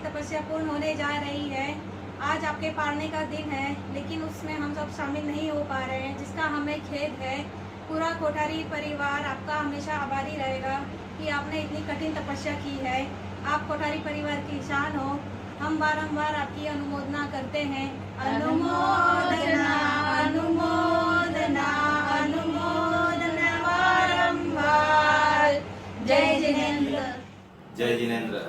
तपस्या पूर्ण होने जा रही है। आज आपके पारने का दिन है, लेकिन उसमें हम सब शामिल नहीं हो पा रहे हैं, जिसका हमें खेद है। पूरा कोठारी परिवार आपका हमेशा आभारी रहेगा कि आपने इतनी कठिन तपस्या की है। आप कोठारी परिवार की शान हो। हम बारंबार आपकी अनुमोदना करते हैं। अनुमोदना अनुमोदना अनुमोदना बारंबार। जय जिनेंद्र। जय जिनेंद्र।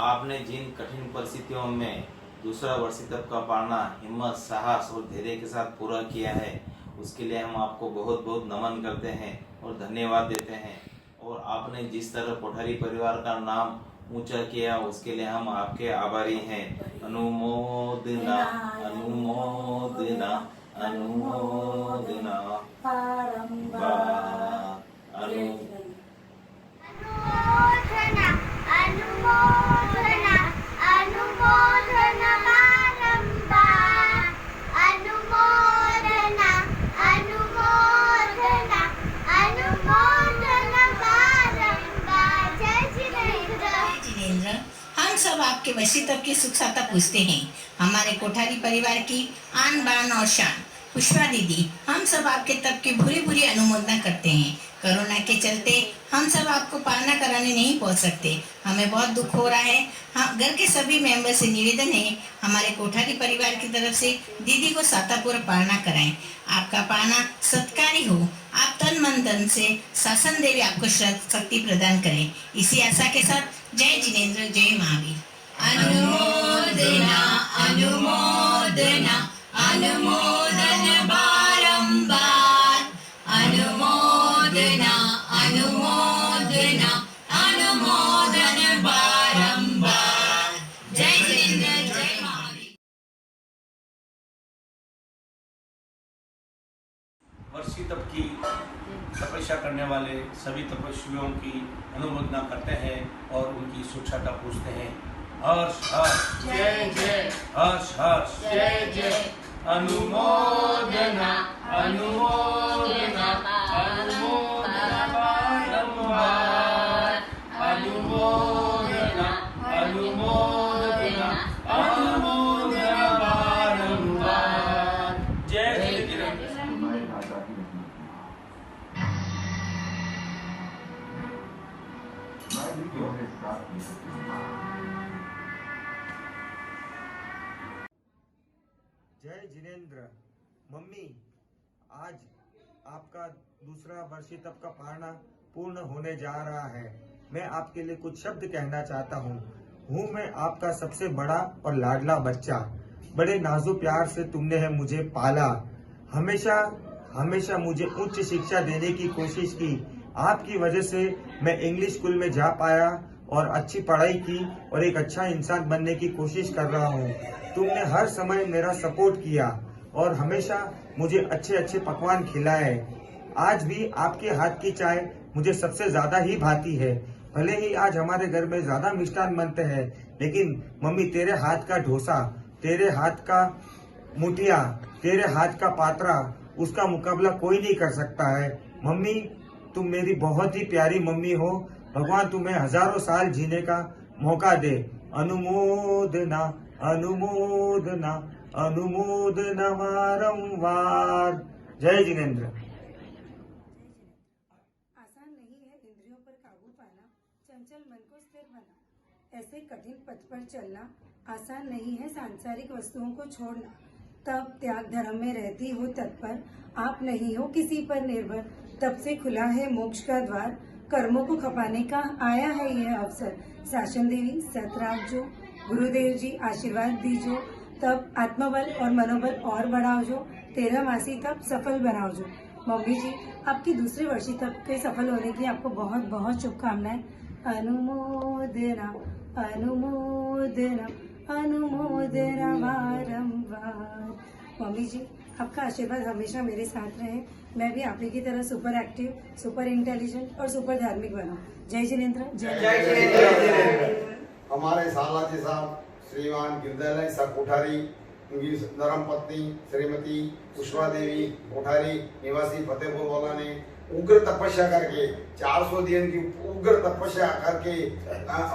आपने जिन कठिन परिस्थितियों में दूसरा वर्षी तप का पालना हिम्मत, साहस और धैर्य के साथ पूरा किया है, उसके लिए हम आपको बहुत बहुत नमन करते हैं और धन्यवाद देते हैं। और आपने जिस तरह कोठारी परिवार का नाम ऊंचा किया, उसके लिए हम आपके आभारी हैं। अनुमोदना अनुमोदना अनुमोदना बारंबार। अनुमोदना अनुमोदना अनुमोदना बारंबार। अनुमोदना अनुमोदना अनुमोदना बारंबार। जय जिनेंद्र। हम सब आपके वशी तप की सुख साता पूछते हैं। हमारे कोठारी परिवार की आन बान और शान पुष्पा दीदी, हम सब आपके तप की भूरी भूरी अनुमोदना करते हैं। कोरोना के चलते हम सब आपको पालना कराने नहीं पहुंच सकते। हमें बहुत दुख हो रहा है। हम घर के सभी मेंबर से निवेदन है, हमारे कोठारी परिवार की तरफ से दीदी को सातापूर्ण पालना कराएं। आपका पालना सत्कारी हो। आप तन मन धन से शासन देवी आपको शक्ति प्रदान करें। इसी आशा के साथ जय जिनेंद्र, जय महावीर। अनुमोदना अनुमोदना अनुमोदन बारंबार। अनुमोदना अनुमोदना अनुमोदन बारंबार। जय जिनेंद्र, जय महावीर। वर्षी तप की तपस्या करने वाले सभी तपस्वियों की अनुमोदना करते हैं और उनकी सुरक्षाता पूछते हैं। हर्ष हर्ष जय जय, हर्ष हर्ष जय जय। अनुमोदना अनुमोदना अनुमोदना बारंबार। अनुमोदना अनुमोदना अनुमोदना बारंबार। जय जिनेंद्र। जय जिनेंद्र। मम्मी, आज आपका दूसरा वर्षी तप का पालना पूर्ण होने जा रहा है। मैं आपके लिए कुछ शब्द कहना चाहता हूँ मैं आपका सबसे बड़ा और लाडला बच्चा। बड़े नाजुक प्यार से तुमने है मुझे पाला। हमेशा हमेशा मुझे उच्च शिक्षा देने की कोशिश की। आपकी वजह से मैं इंग्लिश स्कूल में जा पाया और अच्छी पढ़ाई की और एक अच्छा इंसान बनने की कोशिश कर रहा हूँ। तुमने हर समय मेरा सपोर्ट किया और हमेशा मुझे अच्छे अच्छे पकवान खिलाए। आज भी आपके हाथ की चाय मुझे सबसे ज्यादा ही भाती है। भले ही आज हमारे घर में ज्यादा मिष्ठान बनते हैं, लेकिन मम्मी तेरे हाथ का डोसा, तेरे हाथ का मुठिया, तेरे हाथ का पात्रा, उसका मुकाबला कोई नहीं कर सकता है। मम्मी, तुम मेरी बहुत ही प्यारी मम्मी हो। भगवान तुम्हें हजारों साल जीने का मौका दे। अनुमोदना अनुमोदना अनुमोदना बारंबार। जय जिनेंद्र। आसान नहीं है इंद्रियों पर काबू पाना, चंचल मन को स्थिर बना। ऐसे कठिन पथ पर चलना आसान नहीं है। सांसारिक वस्तुओं को छोड़ना, तब त्याग धर्म में रहती हो तत्पर। आप नहीं हो किसी पर निर्भर, तब से खुला है मोक्ष का द्वार। कर्मों को खपाने का आया है यह अवसर। शासन देवी सतराज जो, गुरुदेव जी आशीर्वाद दीजो। तब आत्मबल और मनोबल और बढ़ाओ जो, 13 मासी तब सफल बनाओ जो। मम्मी जी, आपकी दूसरे वर्षी तब के सफल होने की आपको बहुत बहुत शुभकामनाएं। अनुमोदना अनुमोदना अनुमोदना बारंबार। मम्मी जी, आपका आशीर्वाद हमेशा मेरे साथ रहे। मैं भी आप ही की तरह सुपर एक्टिव, सुपर इंटेलिजेंट और सुपर धार्मिक बनाऊं। जय जिनेंद्र, जय जिनेंद्र। हमारे सालाजी साहब श्रीमान गिरदयालय सा कोठारी, उनकी धर्म पत्नी श्रीमती पुष्पा देवी कोठारी निवासी फतेहपुर वाला ने उग्र तपस्या करके 400 दिन की उग्र तपस्या करके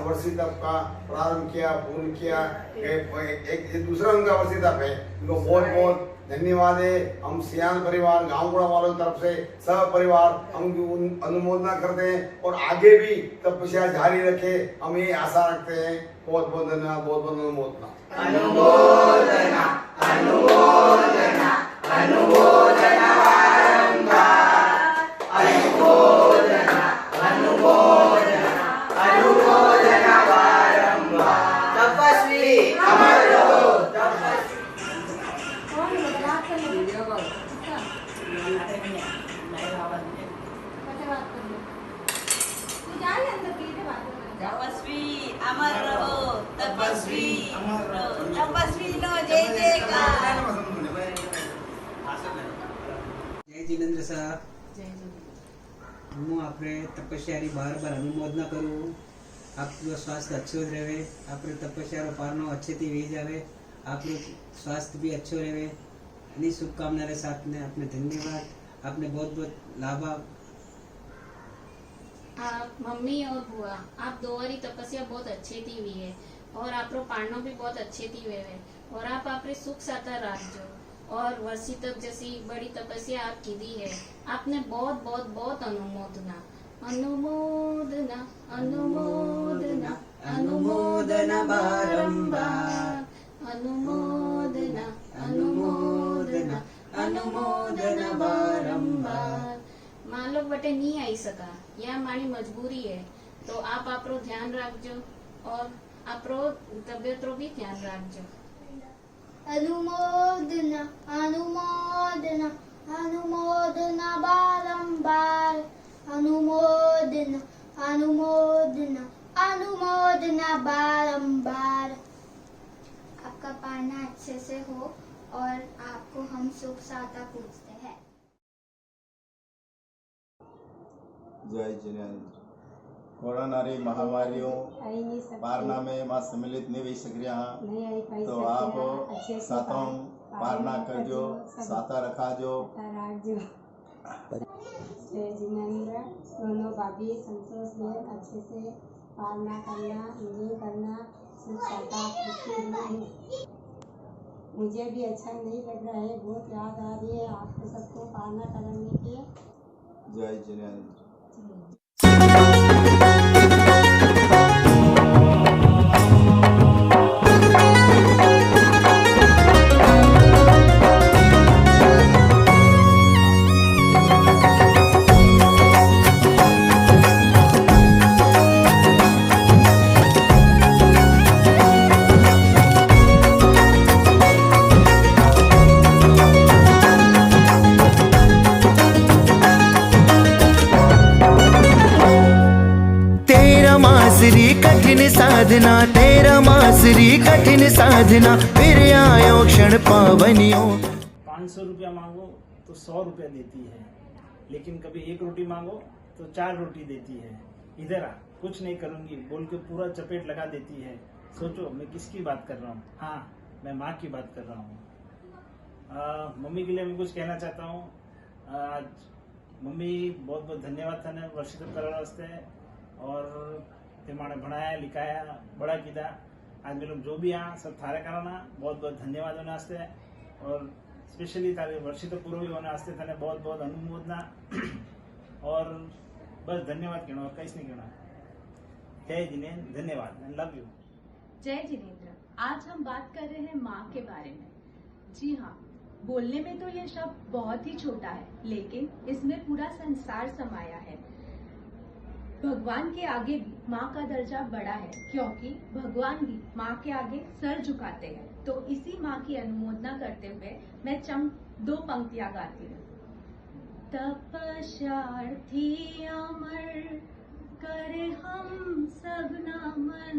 वर्षी तप का प्रारंभ किया, पूर्ण किया। एक दूसरा उनका वर्षी तप है, उनको बहुत बहुत धन्यवाद है। हम सियान परिवार गांवगुड़ा वालों की तरफ से सब परिवार हम उनकी अनुमोदना करते हैं और आगे भी तपस्या जारी रखे, हम ये आशा रखते हैं। बहुत बहुत धन्यवाद, बहुत बहुत अनुमोदना। अनुमोदना अनुमोदना अनुमोदना बारंबार अनुमोदना अनुमोदना अनुमोदना बारंबार। तपस्वी अमर रहो, तपस्वी अमर रहो, तपस्वी तपस्वी नो जय जयकार। जय जिनेन्द्र साहब, હું આપણે તપસ્યાની બાર અનુમોદના કરું। આપણું સ્વાસ્થ્ય अच्छो रहे, આપણે તપસ્યાનો પારનો अच्छेથી વી જાવે, આપણું સ્વાસ્થ્ય भी अच्छो रहे। એની શુભકામના રે સાથને આપને ધન્યવાદ, આપને बहुत बहुत लाभ। मम्मी और बुआ आप दोवारी तपस्या बहुत अच्छे थी हुई है और आपरो पाड़नो भी बहुत अच्छे थी हुए है और आप आपरे सुख साता राखजो और वर्षी तप जैसी बड़ी तपस्या आप की दी है। आपने बहुत बहुत बहुत अनुमोदना अनुमोदना अनुमोदना अनुमोदना बारंबार अनुमोदना अनुमोदना अनुमोदना बारंबार। मां लोग बटे नहीं आई सका, यह हमारी मजबूरी है, तो आप आपरो ध्यान रखजो और आपरो तबियतरो भी ध्यान रखजो। अनुमोदना अनुमोदना अनुमोदना बारंबार अनुमोदना अनुमोदना अनुमोदना बारंबार। आपका पाना अच्छे से हो और आपको हम सुख साता पूछते हैं। जय जिनेन्द्र। कोरोनारी महामारियों पारना में मां सम्मिलित नहीं हुई सक रहा, तो आप सातों पारना कर जो, साता रखा जो। जय जिनेन्द्र। दोनों भाभी संतोष में अच्छे से पालना करना, मुझे करना, सुख साता खुशी हुई। मुझे भी अच्छा नहीं लग रहा है, बहुत याद आ रही है आपको सबको पालना कराने की। जय जिनेन्द्र। मासरी कठिन साधना, तेरा मासरी कठिन साधना, फिर आयो क्षण पावनियों। 500 रुपया मांगो तो 100 रुपया देती है, लेकिन कभी 1 रोटी मांगो तो 4 रोटी देती है। इधर आ, कुछ नहीं करूंगी बोल के पूरा चपेट लगा देती है। सोचो मैं किसकी बात कर रहा हूँ? हाँ, मैं माँ की बात कर रहा हूँ। मम्मी के लिए मैं कुछ कहना चाहता हूँ। आज मम्मी बहुत बहुत धन्यवाद था वर्षित करने वास्ते और माने भणाया लिखाया बड़ा किया। आज मेरे लोग जो भी यहाँ सब थारे कराना बहुत बहुत धन्यवाद होने वास्ते और स्पेशली तारे वर्षित पूर्व होने वास्ते थाने बहुत बहुत अनुमोदना और बस धन्यवाद कहना और कहीं नहीं कहना। जय जिनेन्द्र, धन्यवाद, आई लव यू। जय जिनेन्द्र। आज हम बात कर रहे हैं माँ के बारे में। जी हाँ, बोलने में तो ये शब्द बहुत ही छोटा है, लेकिन इसमें पूरा संसार समाया है। भगवान के आगे भी माँ का दर्जा बड़ा है, क्योंकि भगवान भी माँ के आगे सर झुकाते हैं। तो इसी माँ की अनुमोदना करते हुए मैं 2 पंक्तियां गाती हूँ। तपस्यार्थी अमर करे हम सब नमन,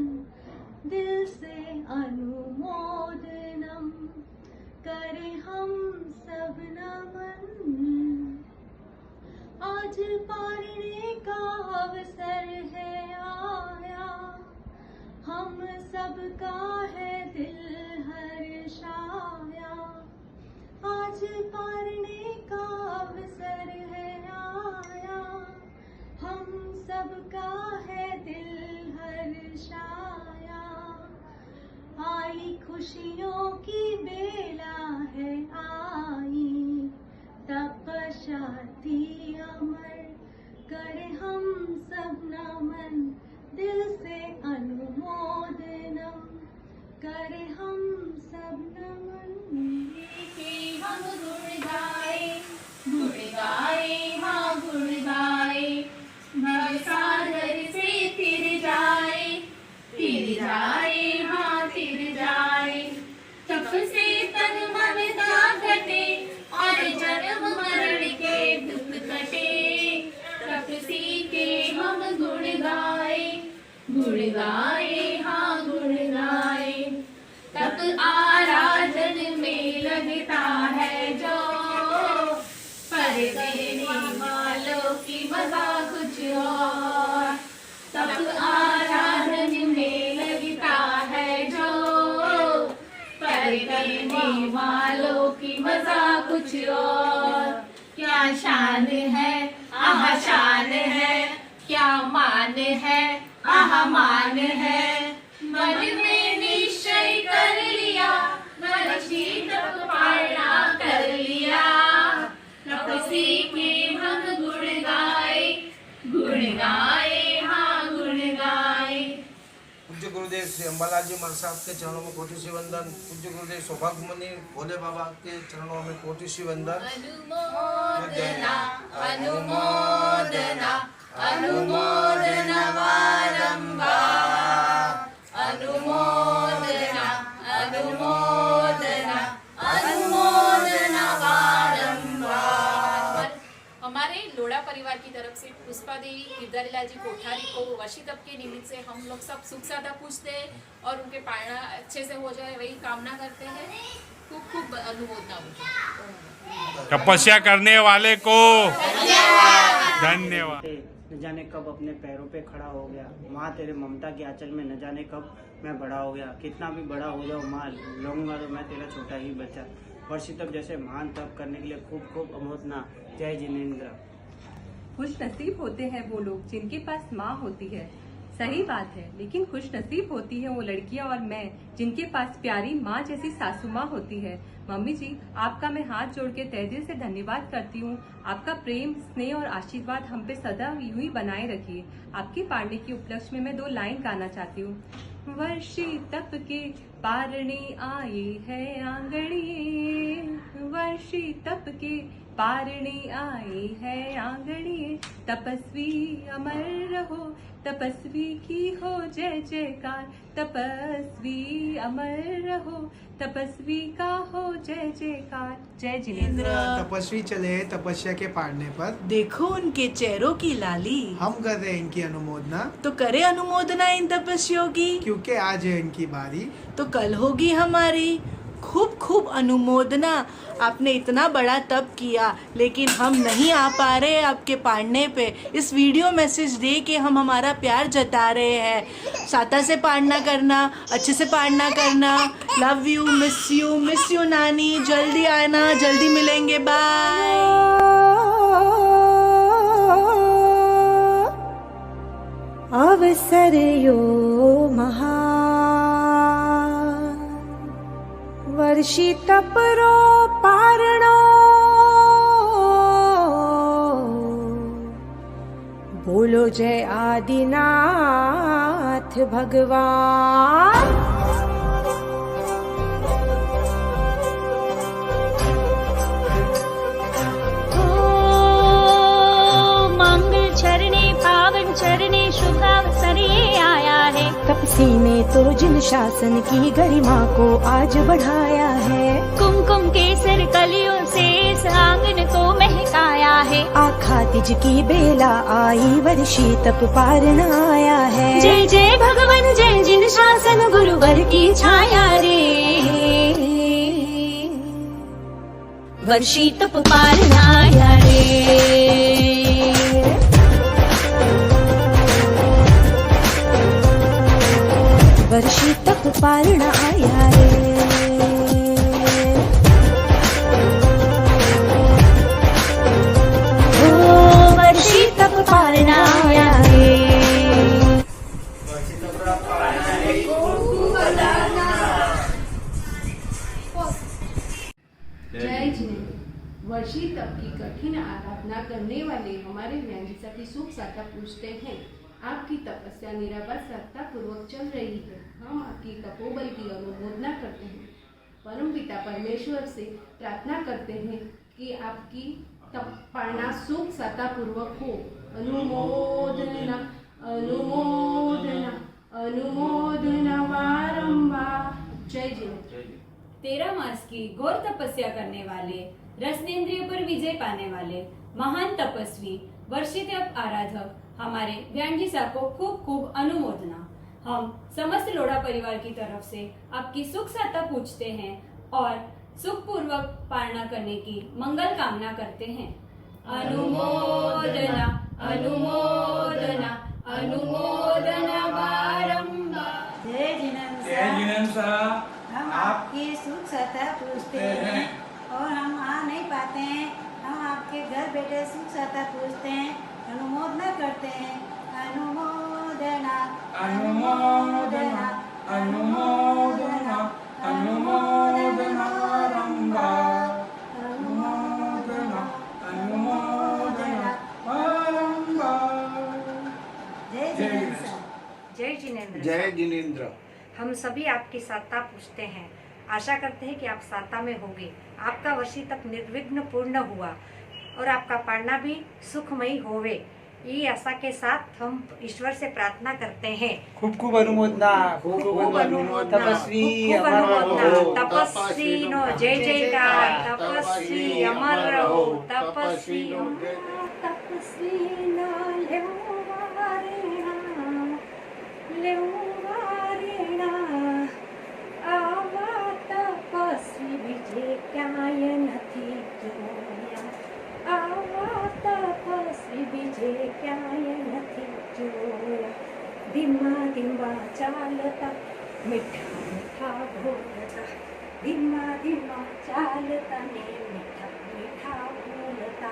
दिल से अनुमोदनम करे हम सब नमन। आज पारने का अवसर है आया, हम सबका है दिल हर्षाया। आज पारने का अवसर है आया, खुशियों की बेला है आई, तपस्या थी अमर, करे हम सब नमन, दिल से अनुमोदनम, करे हम सब नमन। हम गुण गाए हाँ गुण गाए, भव सागर से तिर जाए हाँ तिर जाए, तप से तन मन का घटे और जन्म मरण के दुख कटे, तप सीखे हम गुण गाए हाँ गुण गाए, तप आराधन में लगता है जो, पर देने वालों की मजा कुछ और, तप आराधन में लगता है जो, पर देने वालों की मजा कुछ और। क्या शान है आह शान है, क्या मान है आह मान है, मन में निश्चय कर लिया, वर्षी तप पारणा कर लिया, तपसी के हम गुण गाए हाँ गुण गाए। पूज्य गुरुदेव श्री अंबालाल जी महाराज साहब के चरणों में कोटि सी वंदन। पूज्य गुरुदेव सौभाग्य मुनि भोले बाबा के चरणों में कोटि सी वंदन। अनुमोदना अनुमोदना अनुमोदना बारंबार, अनुमोदना अनुमोदना अनुमोदना बारंबार। हमारे लोढ़ा परिवार की तरफ से पुष्पा देवी गिरधारीलाल जी कोठारी को वर्षी तप के निमित्त से हम लोग सब सुख सादा पूछते हैं और उनके पालना अच्छे से हो जाए वही कामना करते हैं। खूब खूब अनुमोदना हो। तपस्या करने वाले को धन्यवाद। न जाने कब अपने पैरों पे खड़ा हो गया, माँ तेरे ममता के आंचल में न जाने कब मैं बड़ा हो गया, कितना भी बड़ा हो जाऊँ माँ लूंगा तो मैं तेरा छोटा ही बच्चा। वर्षी तप जैसे महान तप करने के लिए खूब खूब अनुमोदना। जय जिनेंद्र। खुश नसीब होते हैं वो लोग जिनके पास माँ होती है, सही बात है, लेकिन खुश नसीब होती है वो लड़कियां और मैं जिनके पास प्यारी माँ जैसी सासू माँ होती है। मम्मी जी, आपका मैं हाथ जोड़ के तहे दिल से धन्यवाद करती हूँ। आपका प्रेम स्नेह और आशीर्वाद हम पे सदा यूं ही बनाए रखिए। आपकी पारने की उपलक्ष्य में मैं 2 लाइन गाना चाहती हूँ। वर्षी तप के पारने आए है आंगणे, वर्षी तप के पारने आए है आंगणे, तपस्वी अमर रहो, तपस्वी की हो जय जयकार, तपस्वी अमर रहो, तपस्वी का हो जय जयकार। जय जिनेंद्र। तपस्वी चले तपस्या के पाड़ने पर, देखो उनके चेहरों की लाली, हम कर रहे हैं इनकी अनुमोदना। तो करे अनुमोदना इन तपस्वियों की, क्योंकि आज है इनकी बारी, तो कल होगी हमारी। खूब खूब अनुमोदना। आपने इतना बड़ा तप किया लेकिन हम नहीं आ पा रहे आपके पाड़ने पे। इस वीडियो मैसेज दे के हम हमारा प्यार जता रहे हैं। साता से पाड़ना करना, अच्छे से पाड़ना करना। लव यू, मिस यू नानी। जल्दी आना, जल्दी मिलेंगे, बाय। अवसर यो महा वर्षी तपरो पारणो, बोलो जय आदिनाथ भगवान। मंगल चरणे पावन चरणे शुभावसर ये आया है। तपसी ने तो जिन शासन की गरिमा को आज बढ़ाया है। कुमकुम केसर कलियों से इस आंगन को महकाया है। आखा तिज की बेला आई, वर्षी तप पारण आया है। जय जय भगवान जय, जिन शासन गुरुवर की छाया रे। वर्षी तप पारण आया रे। वर्षी तप पारण आया रे। ओ वर्षी तप पारण आया रे। वाले हमारे व्यांजिसा की सुख साता पूछते हैं। आपकी तपस्या निराबाद सत्ता पूर्वक चल रही है। हम आपकी तपोबल की अनुमोदना करते हैं। परम पिता परमेश्वर से प्रार्थना करते हैं कि आपकी पालना सुख साता पूर्वक हो। अनुमोदना अनुमोदना अनुमोदना बारंबार। जय जिनेंद्र। 13 मास की घोर तपस्या करने वाले, रसनेंद्रिय पर विजय पाने वाले महान तपस्वी वर्षितप आराधक हमारे व्यांजिसा को खूब खूब अनुमोदना। हम समस्त लोढ़ा परिवार की तरफ से आपकी सुख साता पूछते हैं और सुख पूर्वक पालना करने की मंगल कामना करते हैं। अनुमोदना अनुमोदना अनुमोदना बारंबार। जय जिनेंद्र जय जिनेंद्र साहब, हम आपकी सुख साता पूछते हैं और हम आ नहीं पाते हैं। हम आपके घर बैठे सुख साता पूछते हैं, अनुमोदना करते हैं। अनुमोदना अनुमोदना अनुमोदना अनुमोदना बारंबार। अनुमोदना अनुमोदना बारंबार। जय जिनेंद्र। जय जिनेंद्र। जय जिनेंद्र। हम सभी आपकी साता पूछते हैं। आशा करते हैं कि आप साता में होंगे। आपका वर्षी तक निर्विघ्न पूर्ण हुआ और आपका पालना भी सुखमयी होवे। ये आशा के साथ हम ईश्वर से प्रार्थना करते हैं। खूब खूब अनुमोदना, खूब खूब अनुमोदना। तपस्वी अमर रहो, तपस्वी नो जय जयकार। तपस्वी अमर रहो, तपस्वी तपस्वी नो लेवारेणा आवा तपस्वी विजय क्याय નથી જોયા। આવા તપસ્વી વિજય ક્યાંય નથી જોયા। ધીમા ધીમા ચાલતા મીઠા મીઠા બોલતા, ધીમા ધીમા ચાલતા ને મીઠા મીઠા બોલતા।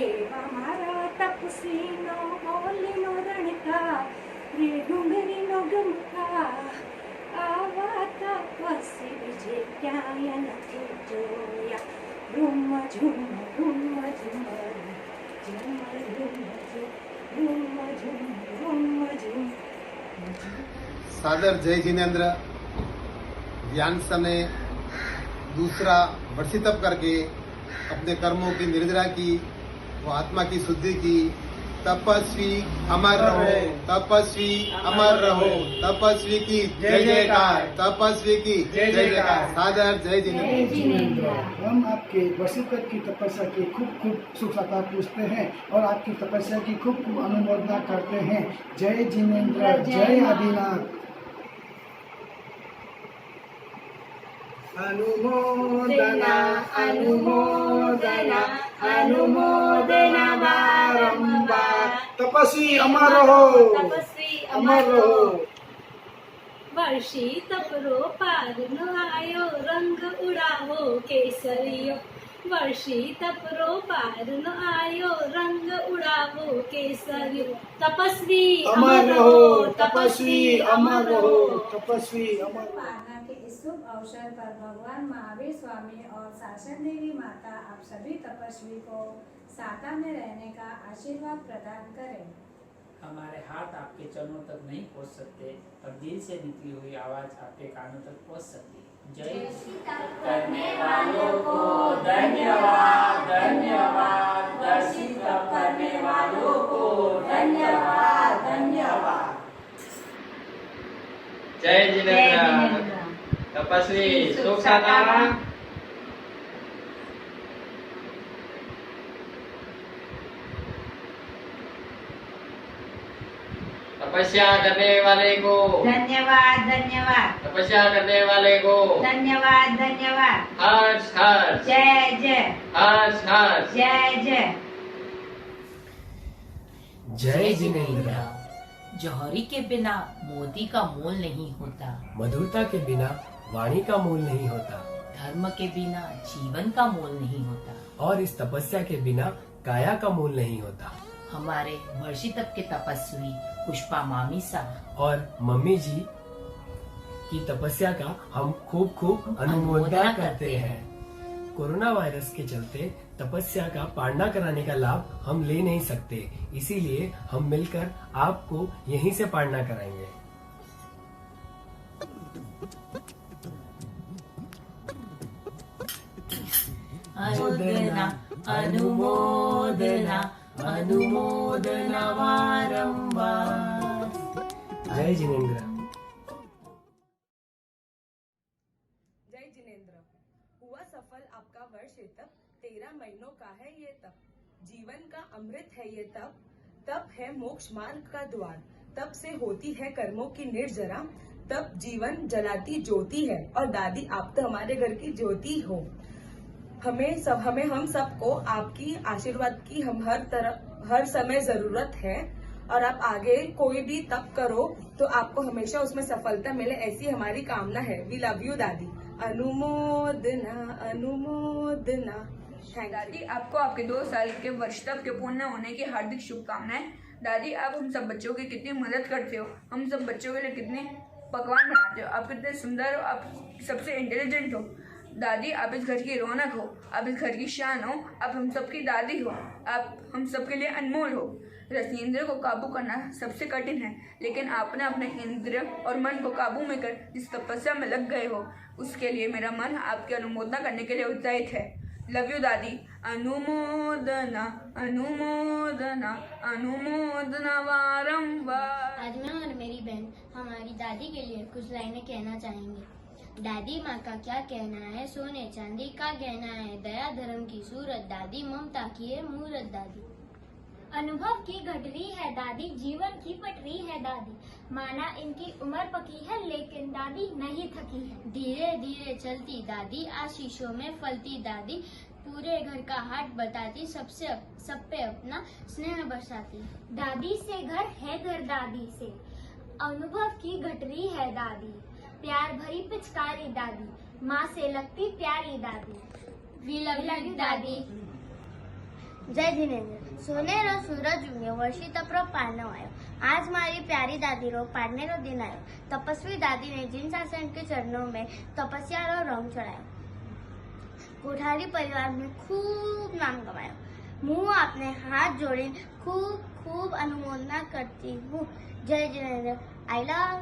એવા મારા તપસ્વીનો બોલીનો રણકાર, રે ડુંગરીનો ગમકાર। આવા તપસ્વી વિજય ક્યાંય નથી જોયા। રૂમ ઝુમ રૂમ ઝુમ ઝુમ રૂમ ઝુમ રૂમ ઝુમ। सादर जय जिनेंद्र। ध्यान समय दूसरा वर्षी तप करके अपने कर्मों की निर्जरा की व आत्मा की शुद्धि की। तपस्वी अमर रहो, तपस्वी अमर रहो, तपस्वी की जय जयकार, तपस्वी की जय जयकार। सादर जय जिनेंद्र। हम आपके वर्षी तप की तपस्या की खूब खूब सुख साता पूछते हैं और आपकी तपस्या की खूब खूब अनुमोदना करते हैं। जय जिनेंद्र। जय आदिनाथ। अनुमोदना अनुमोदना अनुमोदना बारंबार। तपस्वी अमर रहो, तपस्वी अमर रहो। वर्षी तपरो पार न आयो, रंग उड़ावो केसरियो। वर्षी तपरो पार न आयो, रंग उड़ावो केसरियो। तपस्वी अमर रहो, तपस्वी अमर रहो, तपस्वी अमर रहो। पालना के इस शुभ अवसर पर भगवान महावीर स्वामी और शासन देवी माता आप सभी तपस्वी को साता में रहने का आशीर्वाद प्रदान करें। हमारे हाथ आपके चरणों तक नहीं पहुंच सकते, पर दिल से निकली हुई आवाज आपके कानों तक पहुंच सकती है। जय करने वालों को धन्यवाद धन्यवाद। वर्षी तप करने वालों को धन्यवाद धन्यवाद। जय जिनेंद्र। तपस्वी सुख साता। तपस्या करने वाले को धन्यवाद धन्यवाद। तपस्या करने वाले को धन्यवाद धन्यवाद। हर्ष हर्ष जय जय हर्ष हर्ष जय जय। जय जिनेंद्र। जौहरी के बिना मोती का मोल नहीं होता, मधुरता के बिना वाणी का मोल नहीं होता, धर्म के बिना जीवन का मोल नहीं होता, और इस तपस्या के बिना काया का मोल नहीं होता। हमारे वर्षी तप के तपस्वी पुष्पा मामी सा और मम्मी जी की तपस्या का हम खूब खूब अनुमोदना करते हैं। कोरोना वायरस के चलते तपस्या का पारणा कराने का लाभ हम ले नहीं सकते, इसीलिए हम मिलकर आपको यहीं से पारणा कराएंगे। अनुमोदना अनुमोदना अनुमोदना वारंवार। जय जिनेंद्र। जय जिनेंद्र। हुआ सफल आपका वर्ष ये तप, 13 महीनों का है ये तप, जीवन का अमृत है ये तप, तप है मोक्ष मार्ग का द्वार, तप से होती है कर्मों की निर्जरा, तप जीवन जलाती ज्योति है। और दादी आप तो हमारे घर की ज्योति हो। हमें हम सबको आपकी आशीर्वाद की हम हर समय जरूरत है, और आप आगे कोई भी तप करो तो आपको हमेशा उसमें सफलता मिले, ऐसी हमारी कामना है। वी लव यू दादी। अनुमोदना अनुमोदना। दादी आपको आपके 2 साल के वर्ष तप के पूर्ण होने की हार्दिक शुभकामनाएं। दादी आप हम सब बच्चों की कितनी मदद करते हो, हम सब बच्चों के लिए कितने पकवान बनाते हो, आप कितने सुंदर हो, आप सबसे इंटेलिजेंट हो। दादी आप इस घर की रौनक हो, आप इस घर की शान हो, आप हम सबकी दादी हो, आप हम सबके लिए अनमोल हो। रसनेंद्र को काबू करना सबसे कठिन है, लेकिन आपने अपने इंद्रिय और मन को काबू में कर जिस तपस्या में लग गए हो, उसके लिए मेरा मन आपकी अनुमोदना करने के लिए उत्साहित है। लव यू दादी। अनुमोदना अनुमोदना अनुमोदना वारंवार। आज मैं और मेरी बहन हमारी दादी के लिए कुछ लाइनें कहना चाहेंगे। दादी माँ का क्या कहना है, सोने चांदी का गहना है, दया धर्म की सूरत दादी, ममता की है मूरत दादी। अनुभव की घटरी है दादी, जीवन की पटरी है दादी, माना इनकी उम्र पकी है लेकिन दादी नहीं थकी है। धीरे धीरे चलती दादी, आशीषों में फलती दादी, पूरे घर का हाट बताती, सब पे अपना स्नेह बरसाती। दादी से घर है घर दादी से, अनुभव की घटरी है दादी, प्यार भरी पिचकारी दादी, माँ से लगती प्यारी दादी। वी लव यू दादी। जय जिनेंद्र। सोनेरो सूरज उग्यो, वर्षी तपरो पारणो आयो, आज मारी प्यारी दादी रो पारणेरो दिन आयो। तपस्वी दादी ने जिन शासन के चरणों में तपस्या रो रंग चढ़ायो, कोठारी परिवार में खूब नाम कमायो। मुँह अपने हाथ जोड़े खूब खूब अनुमोदना करती हूँ। जय जिनेंद्र। I love.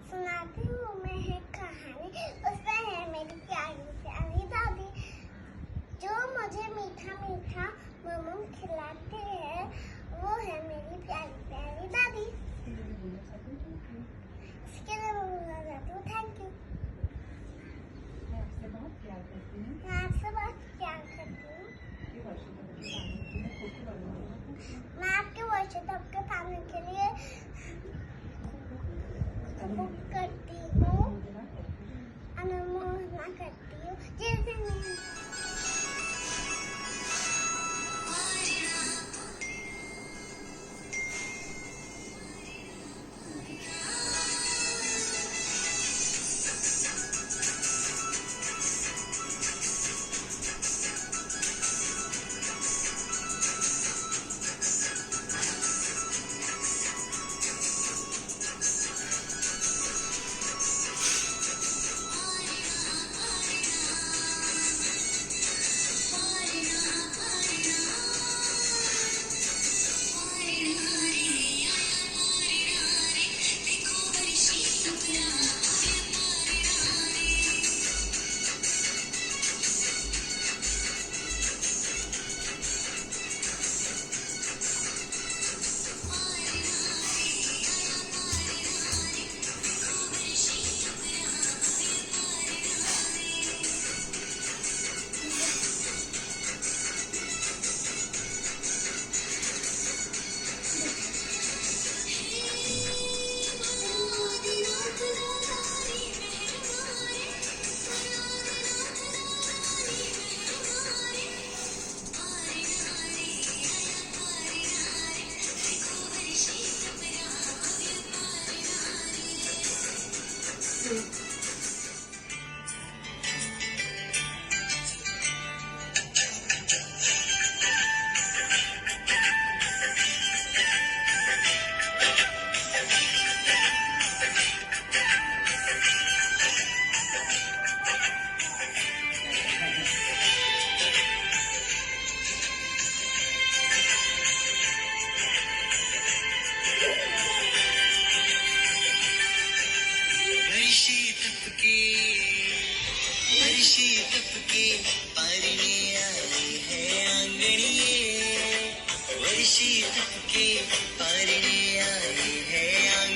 सुनाती हूँ मैं एक कहानी, उसमें है मेरी प्यारी प्यारी दादी जो मुझे मीठा मीठा मोमो खिलाती है, वो है मेरी प्यारी प्यारी दादी। इसके लिए मैं बोलना चाहती हूँ थैंक यू। मैं आपसे बहुत प्यार करती हूँ। मैं आपके वर्ष तप के पाने के लिए करती हूँ, अनुमोदना करती हूँ। जैसे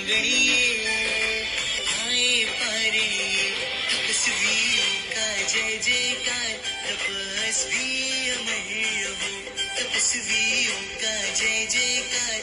आंगणिए आए पारे तपस्वियों का जय जयकार तपस्वी अमर हो तपस्वियों का जय जयकार